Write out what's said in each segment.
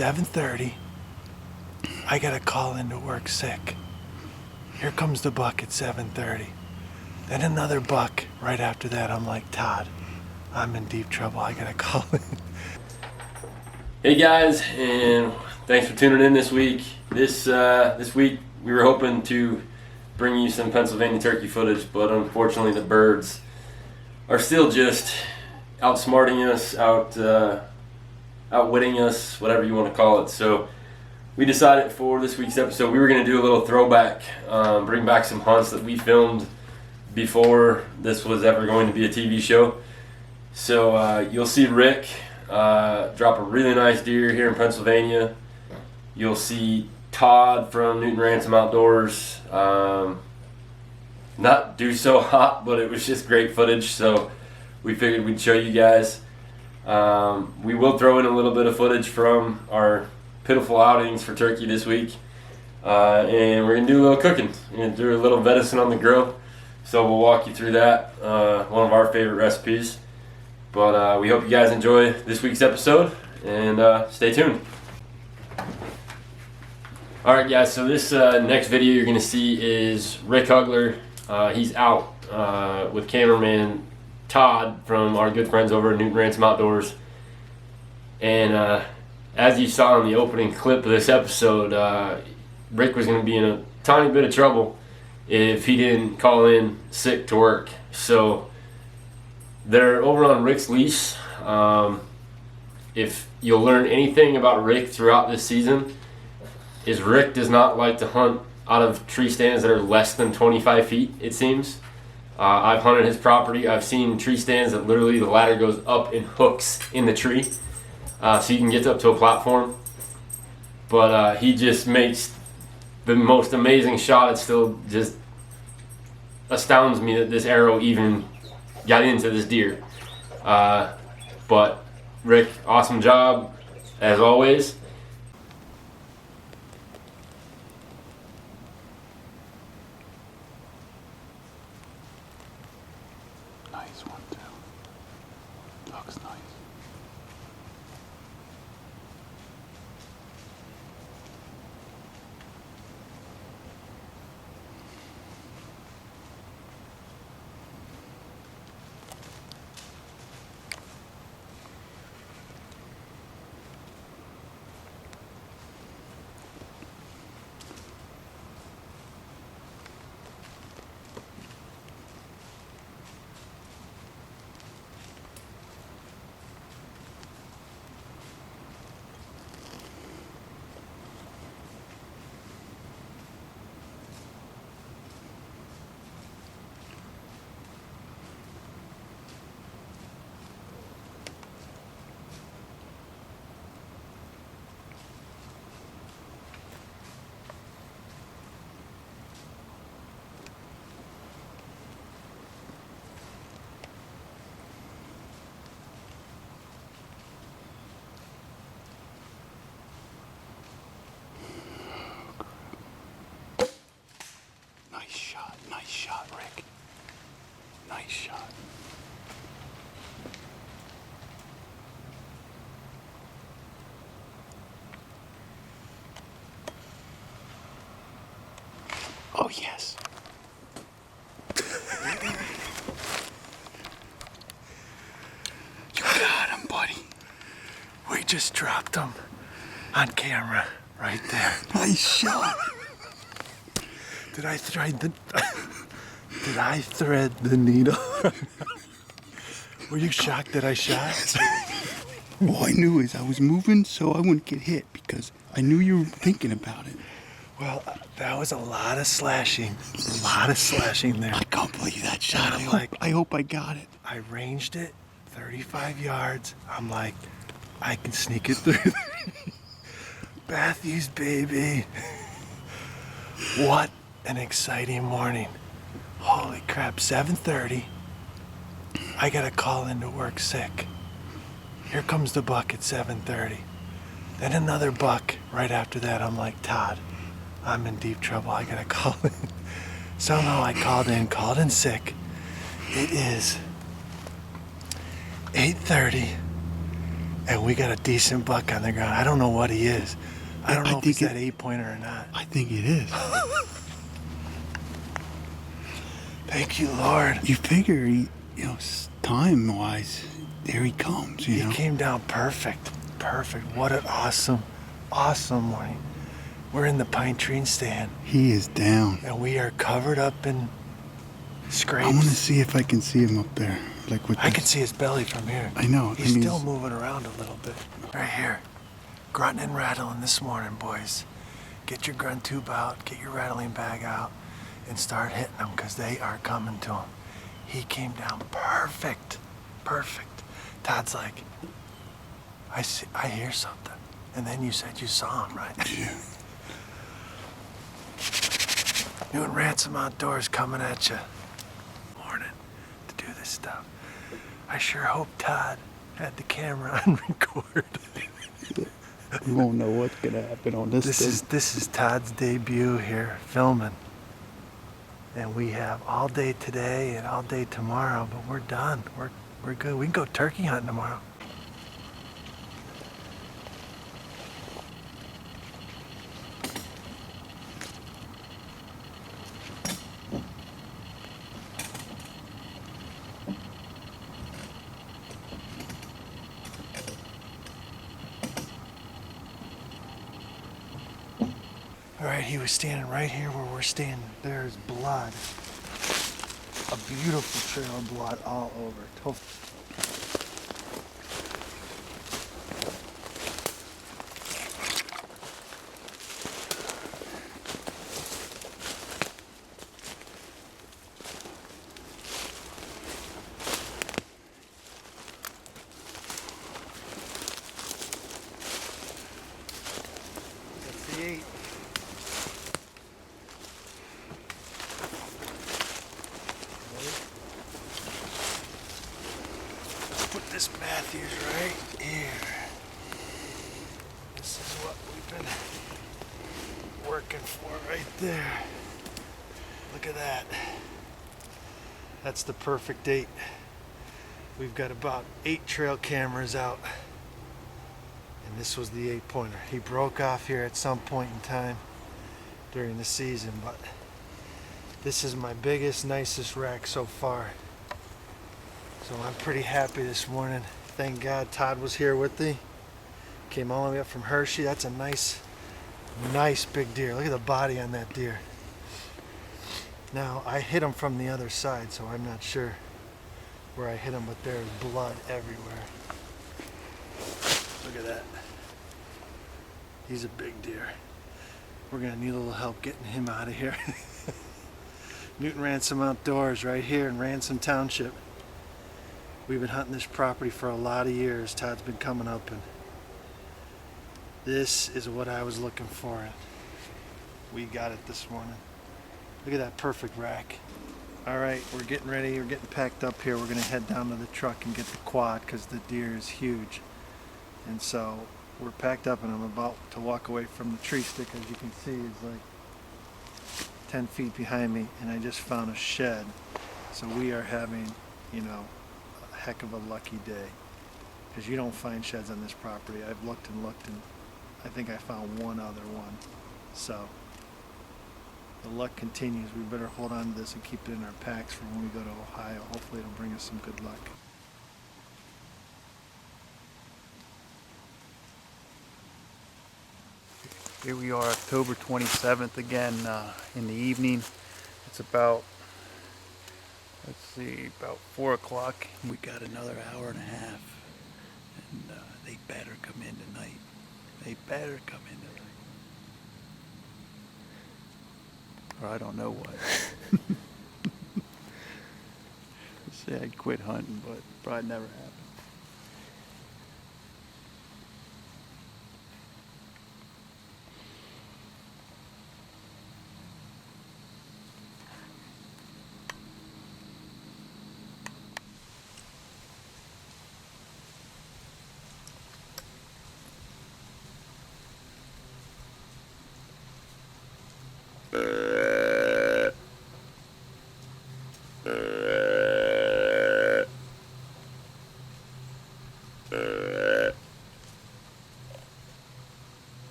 7:30. I gotta call into work sick. Here comes the buck at 7:30. Then another buck right after that. I'm like, Todd, I'm in deep trouble. I gotta call in. Hey guys, and thanks for tuning in this week. This week we were hoping to bring you some Pennsylvania turkey footage, but unfortunately the birds are still just outsmarting us, outwitting us, whatever you want to call it. So we decided for this week's episode we were going to do a little throwback, bring back some hunts that we filmed before this was ever going to be a TV show. So you'll see Rick drop a really nice deer here in Pennsylvania. You'll see Todd from Newton Ransom Outdoors not do so hot, but it was just great footage, so we figured we'd show you guys. We will throw in a little bit of footage from our pitiful outings for turkey this week, and we're going to do a little cooking. We're going to do a little venison on the grill, so we'll walk you through that, one of our favorite recipes. But we hope you guys enjoy this week's episode, and stay tuned. Alright guys, so this next video you're going to see is Rick Hugler. He's out with cameraman Todd from our good friends over at Newton Ransom Outdoors. And as you saw in the opening clip of this episode, Rick was going to be in a tiny bit of trouble if he didn't call in sick to work. So they're over on Rick's lease. If you'll learn anything about Rick throughout this season, is Rick does not like to hunt out of tree stands that are less than 25 feet, it seems. I've hunted his property. I've seen tree stands that literally the ladder goes up and hooks in the tree, so you can get up to a platform. But he just makes the most amazing shot. It still just astounds me that this arrow even got into this deer. But Rick, awesome job as always. Nice one too. Looks nice. Nice shot, Rick. Nice shot. Oh, yes. You got him, buddy. We just dropped him on camera right there. Nice shot. Did I thread the needle? Were you shocked that I shot? All I knew is I was moving so I wouldn't get hit because I knew you were thinking about it. Well, that was a lot of slashing. A lot of slashing there. I can't believe that shot. I hope I got it. I ranged it 35 yards. I'm like, I can sneak it through. Matthews, baby. What an exciting morning. Holy crap, 7:30. I gotta call into work sick. Here comes the buck at 7:30. Then another buck right after that. I'm like, Todd, I'm in deep trouble. I gotta call in. Somehow I called in sick. It is 8:30, And we got a decent buck on the ground. I don't know what he is. I don't know if it's that 8-pointer or not. I think it is. Thank you, Lord. You figure, time-wise, there he comes, He came down perfect. Perfect. What an awesome morning. We're in the pine tree stand. He is down. And we are covered up in scrapes. I want to see if I can see him up there. I can see his belly from here. I know. He's still moving around a little bit. Right here. Grunting and rattling this morning, boys. Get your grunt tube out, get your rattling bag out, and start hitting them because they are coming to him. He came down perfect. Perfect. Todd's like, I hear something. And then you said you saw him, right? Yeah. New and Ransom Outdoors coming at you. Morning to do this stuff. I sure hope Todd had the camera on record. We won't know what's gonna happen on this. This is Todd's debut here filming. And we have all day today and all day tomorrow, but we're done. We're good. We can go turkey hunting tomorrow. All right, he was standing right here where we're standing. There's blood. A beautiful trail of blood all over. That's the 8. This Matthews right here. This is what we've been working for right there. Look at that. That's the perfect 8. We've got about 8 trail cameras out. And this was the 8-pointer. He broke off here at some point in time during the season, but this is my biggest, nicest rack so far. So I'm pretty happy this morning. Thank God Todd was here with me. Came all the way up from Hershey. That's a nice big deer. Look at the body on that deer. Now, I hit him from the other side, so I'm not sure where I hit him, but there's blood everywhere. Look at that. He's a big deer. We're gonna need a little help getting him out of here. Newton Ransom Outdoors right here in Ransom Township. We've been hunting this property for a lot of years. Todd's been coming up, and this is what I was looking for. And we got it this morning. Look at that perfect rack. All right, we're getting ready. We're getting packed up here. We're gonna head down to the truck and get the quad because the deer is huge. And so we're packed up, and I'm about to walk away from the tree stick. As you can see, it's like 10 feet behind me, and I just found a shed. So we are having, a heck of a lucky day, because you don't find sheds on this property. I've looked and looked, and I think I found one other one. So the luck continues. We better hold on to this and keep it in our packs for when we go to Ohio. Hopefully it'll bring us some good luck. Here we are, October 27th again, in the evening. It's about, about 4 o'clock. We got another hour and a half, and they better come in tonight. They better come in tonight. Or I don't know what. Say I'd quit hunting, but probably never happened.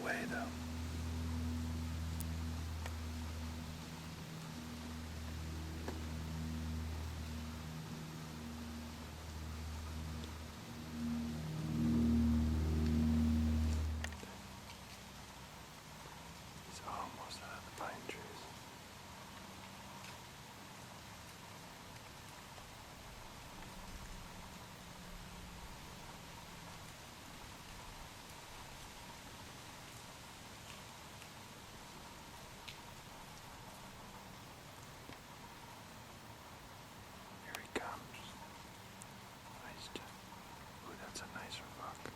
way, though. He's almost out of the pine trees. Here he comes. Nice. Ooh, that's a nicer buck.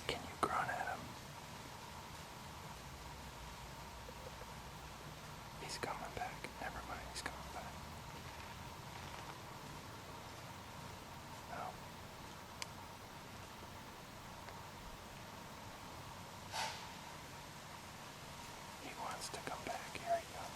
Can you grunt at him? He's coming back. Never mind, he's coming back. No. He wants to come back. Here he comes.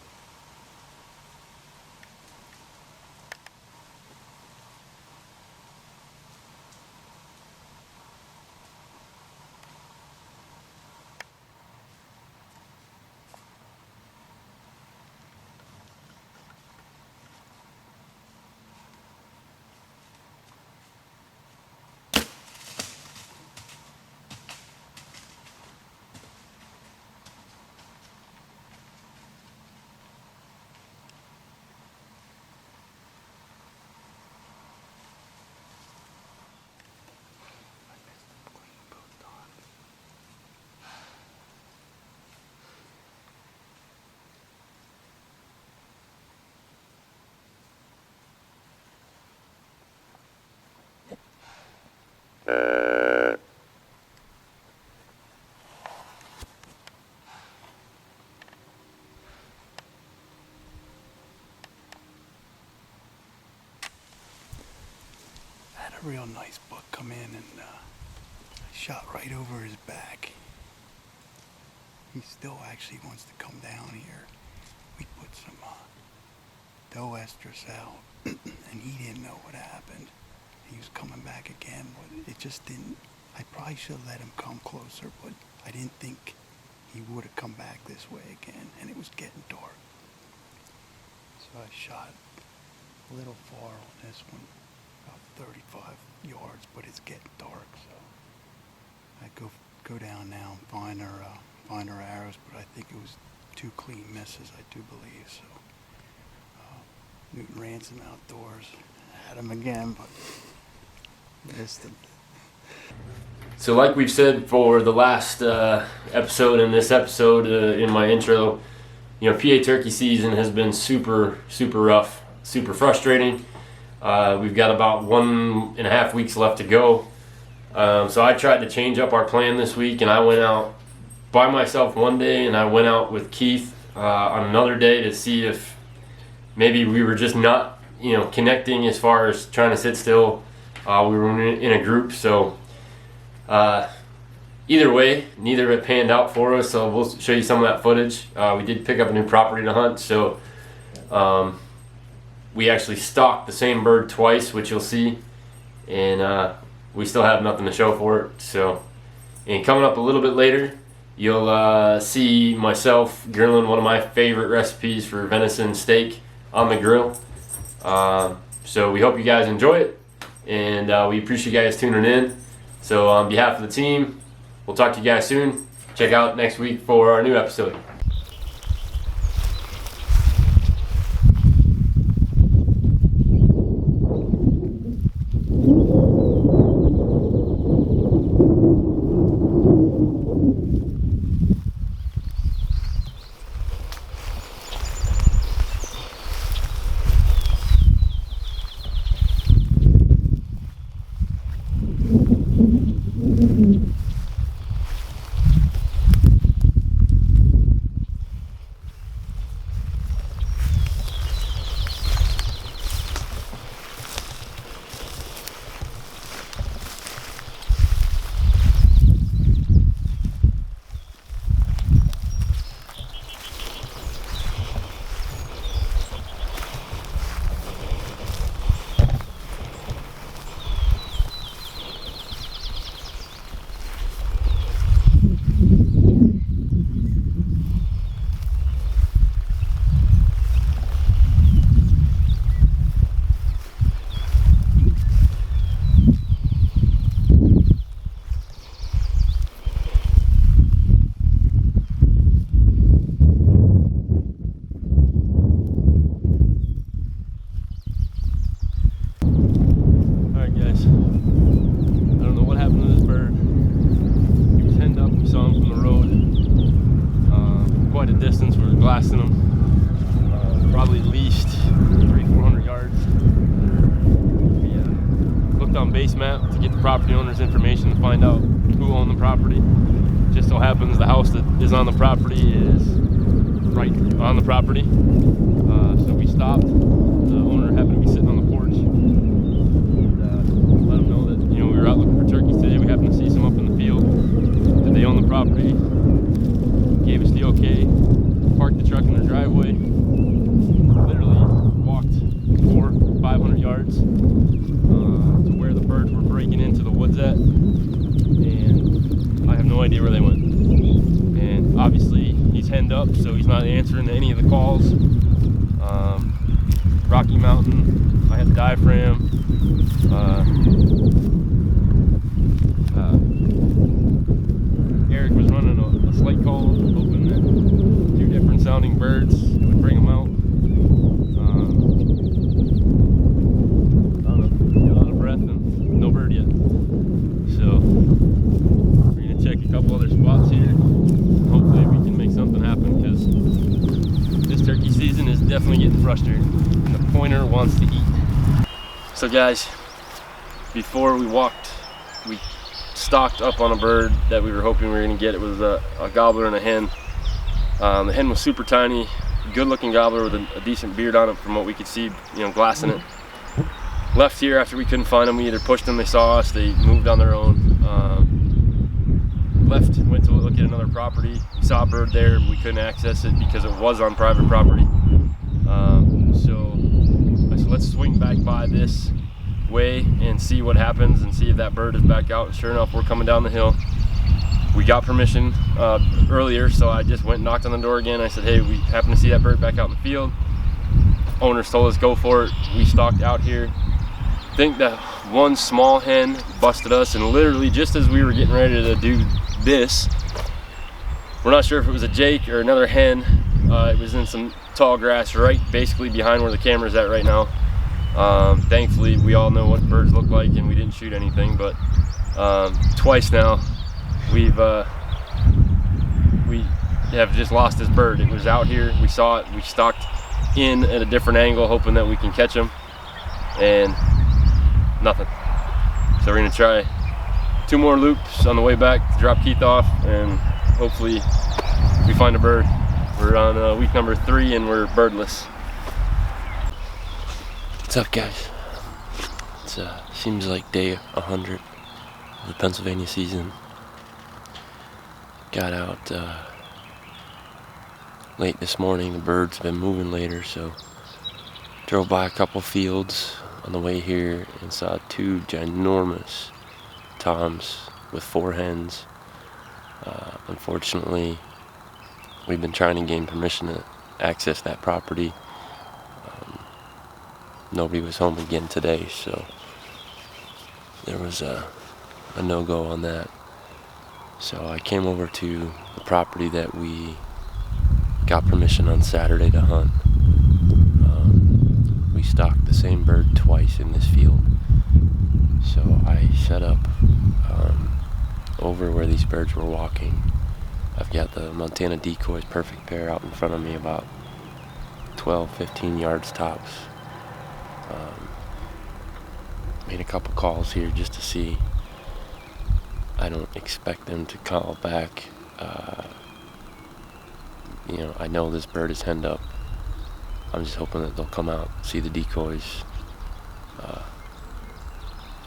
Had a real nice buck come in and shot right over his back. He still actually wants to come down here. We put some doe estrus out and he didn't know what happened. He was coming back again, but it just didn't. I probably should have let him come closer, but I didn't think he would have come back this way again, and it was getting dark. So I shot a little far on this one, about 35 yards, but it's getting dark, so I go down now and find her arrows, but I think it was 2 clean misses, I do believe. So Newton Ransom Outdoors had him again, but missed him. So like we've said for the last episode and this episode in my intro, you know, PA turkey season has been super rough, super frustrating. We've got about 1.5 weeks left to go. So I tried to change up our plan this week, and I went out by myself one day, and I went out with Keith on another day to see if maybe we were just not, connecting as far as trying to sit still. We were in a group, so either way, neither of it panned out for us. So we'll show you some of that footage. We did pick up a new property to hunt, so we actually stalked the same bird twice, which you'll see, and we still have nothing to show for it. So, and coming up a little bit later, you'll see myself grilling one of my favorite recipes for venison steak on the grill. So we hope you guys enjoy it, and we appreciate you guys tuning in. So on behalf of the team, we'll talk to you guys soon. Check out next week for our new episode. Blasting them, probably at least 300-400 yards. We looked on base map to get the property owner's information to find out who owned the property. Just so happens the house that is on the property is right on the property. So we stopped. The owner happened to be sitting on the porch. And, let them know that we were out looking for turkeys today. We happened to see some up in the field. That they own the property. Gave us the okay. Parked the truck in their driveway, literally walked 400-500 yards to where the birds were breaking into the woods at, and I have no idea where they went. And obviously he's henned up, so he's not answering any of the calls. Rocky Mountain, I had the diaphragm. Eric was running a slight call, hoping that different sounding birds would bring them out. I don't know, got out of breath and no bird yet. So we're gonna check a couple other spots here. Hopefully we can make something happen, because this turkey season is definitely getting frustrating and the pointer wants to eat. So guys, before we stalked up on a bird that we were hoping we were gonna get. It was a gobbler and a hen. The hen was super tiny, good looking gobbler with a decent beard on it from what we could see, glassing it. Left here after we couldn't find them. We either pushed them, they saw us, they moved on their own. Left, went to look at another property, saw a bird there, we couldn't access it because it was on private property. So I said, let's swing back by this way and see what happens and see if that bird is back out. And sure enough, we're coming down the hill. We got permission earlier, so I just went and knocked on the door again. I said, hey, we happen to see that bird back out in the field. Owners told us go for it. We stalked out here. I think that one small hen busted us, and literally just as we were getting ready to do this, we're not sure if it was a jake or another hen. It was in some tall grass right basically behind where the camera's at right now. Thankfully, we all know what birds look like and we didn't shoot anything, but twice now we have just lost this bird. It was out here, we saw it, we stalked in at a different angle hoping that we can catch him, and nothing. So we're gonna try 2 more loops on the way back to drop Keith off, and hopefully we find a bird. We're on week number 3 and we're birdless. What's up, guys? It seems like day 100 of the Pennsylvania season. Got out late this morning. The birds have been moving later, so drove by a couple fields on the way here and saw 2 ginormous toms with 4 hens. Unfortunately, we've been trying to gain permission to access that property. Nobody was home again today, so there was a no-go on that. So I came over to the property that we got permission on Saturday to hunt. We stalked the same bird twice in this field. So I set up over where these birds were walking. I've got the Montana decoys perfect pair out in front of me, about 12-15 yards tops. Made a couple calls here just to see. I don't expect them to call back. I know this bird is henned up. I'm just hoping that they'll come out, see the decoys,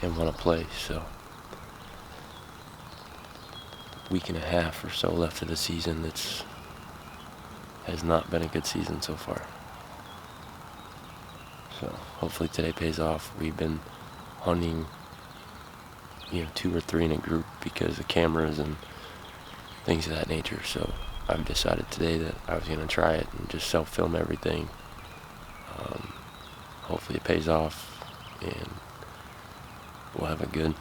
and want to play. So, week and a half or so left of the season. Has not been a good season so far. So hopefully today pays off. We've been hunting 2 or 3 in a group because of cameras and things of that nature. So I've decided today that I was going to try it and just self-film everything. Hopefully it pays off and we'll have a good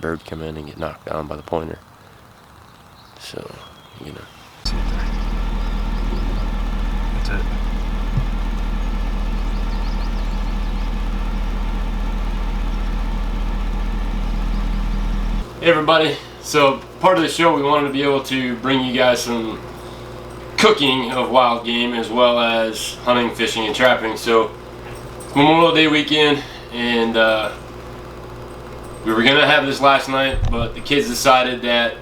bird come in and get knocked down by the pointer. So, That's it. Hey everybody, so part of the show we wanted to be able to bring you guys some cooking of wild game as well as hunting, fishing, and trapping. So Memorial Day weekend, and we were gonna have this last night, but the kids decided that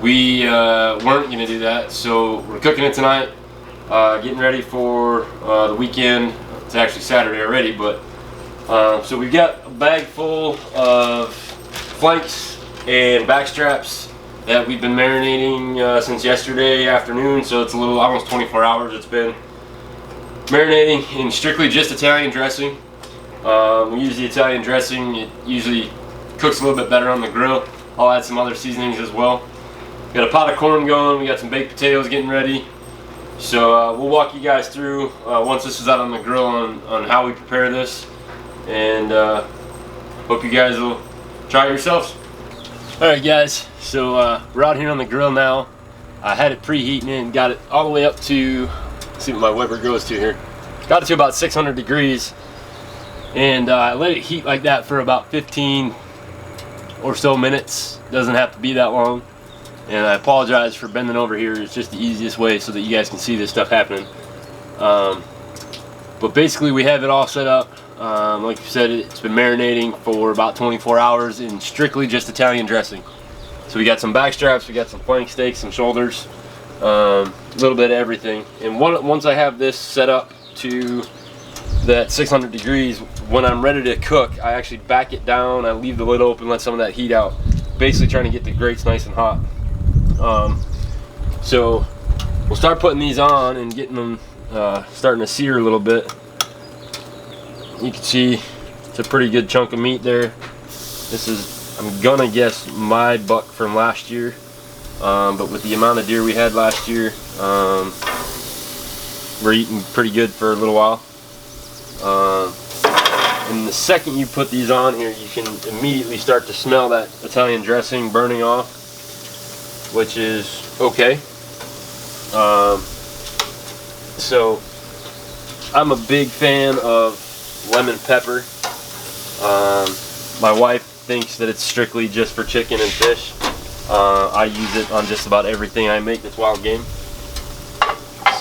we weren't gonna do that, so we're cooking it tonight, getting ready for the weekend. It's actually Saturday already, but so we've got a bag full of flanks and back straps that we've been marinating since yesterday afternoon, so it's almost 24 hours it's been marinating in strictly just Italian dressing. We use the Italian dressing. It usually cooks a little bit better on the grill. I'll add some other seasonings as well. Got a pot of corn going, we got some baked potatoes getting ready. So we'll walk you guys through once this is out on the grill on how we prepare this, and hope you guys will try it yourselves. Alright guys, so we're out here on the grill now. I had it preheating and got it all the way up to, let's see what my Weber goes to here. Got it to about 600 degrees, and I let it heat like that for about 15 or so minutes. Doesn't have to be that long. And I apologize for bending over here. It's just the easiest way so that you guys can see this stuff happening. But basically we have it all set up. Like you said, it's been marinating for about 24 hours in strictly just Italian dressing. So we got some back straps, we got some flank steaks, some shoulders, a little bit of everything. And once I have this set up to that 600 degrees, when I'm ready to cook, I actually back it down, I leave the lid open, let some of that heat out, basically trying to get the grates nice and hot. So we'll start putting these on and getting them starting to sear a little bit. You can see it's a pretty good chunk of meat there. This is, I'm gonna guess, my buck from last year, but with the amount of deer we had last year, we're eating pretty good for a little while. And the second you put these on here, you can immediately start to smell that Italian dressing burning off, which is okay. So I'm a big fan of lemon pepper. My wife thinks that it's strictly just for chicken and fish. I use it on just about everything I make that's wild game.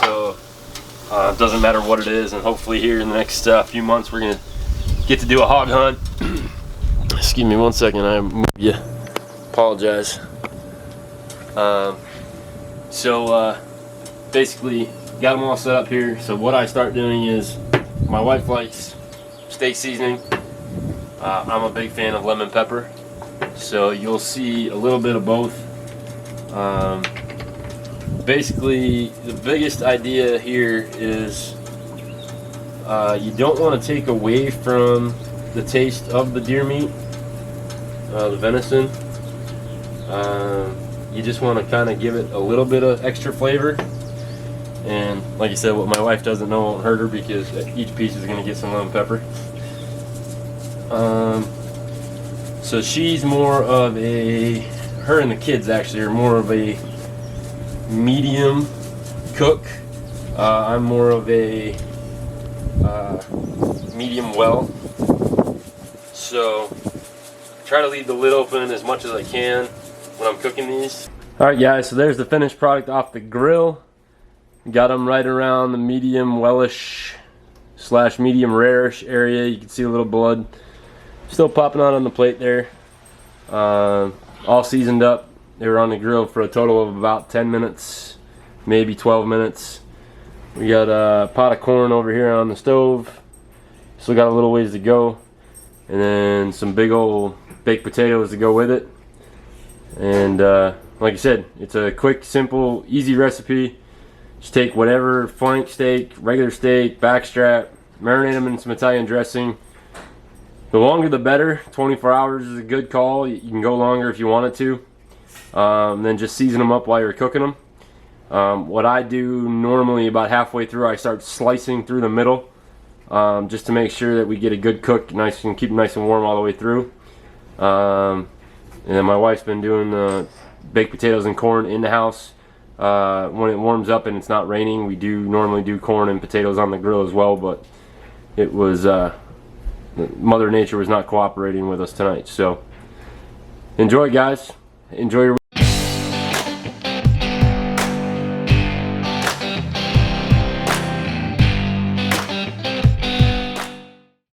So it doesn't matter what it is, and hopefully here in the next few months we're gonna get to do a hog hunt. Excuse me one second, I moved you. Apologize. So basically got them all set up here. So what I start doing is My wife likes steak seasoning. I'm a big fan of lemon pepper, so you'll see a little bit of both. Basically, the biggest idea here is you don't want to take away from the taste of the deer meat, the venison. You just want to kind of give it a little bit of extra flavor. And like I said, what my wife doesn't know won't hurt her, because each piece is going to get some lemon pepper. So she's more of a, her and the kids actually are more of a medium cook. I'm more of a medium well. So try to leave the lid open as much as I can when I'm cooking these. Alright guys, so there's the finished product off the grill. Got them right around the medium wellish / medium rarish area. You can see a little blood still popping out on the plate there. All seasoned up. They were on the grill for a total of about 10 minutes, maybe 12 minutes. We got a pot of corn over here on the stove. Still got a little ways to go. And then some big old baked potatoes to go with it. And like I said, it's a quick, simple, easy recipe. Just take whatever flank steak, regular steak, backstrap, marinate them in some Italian dressing. The longer the better. 24 hours is a good call. You can go longer if you wanted to. Then just season them up while you're cooking them. What I do normally, about halfway through, I start slicing through the middle, just to make sure that we get a good cook, nice and keep them nice and warm all the way through. And then my wife's been doing the baked potatoes and corn in the house. When it warms up and it's not raining, we do normally do corn and potatoes on the grill as well, but it was Mother Nature was not cooperating with us tonight. So enjoy, guys. Enjoy your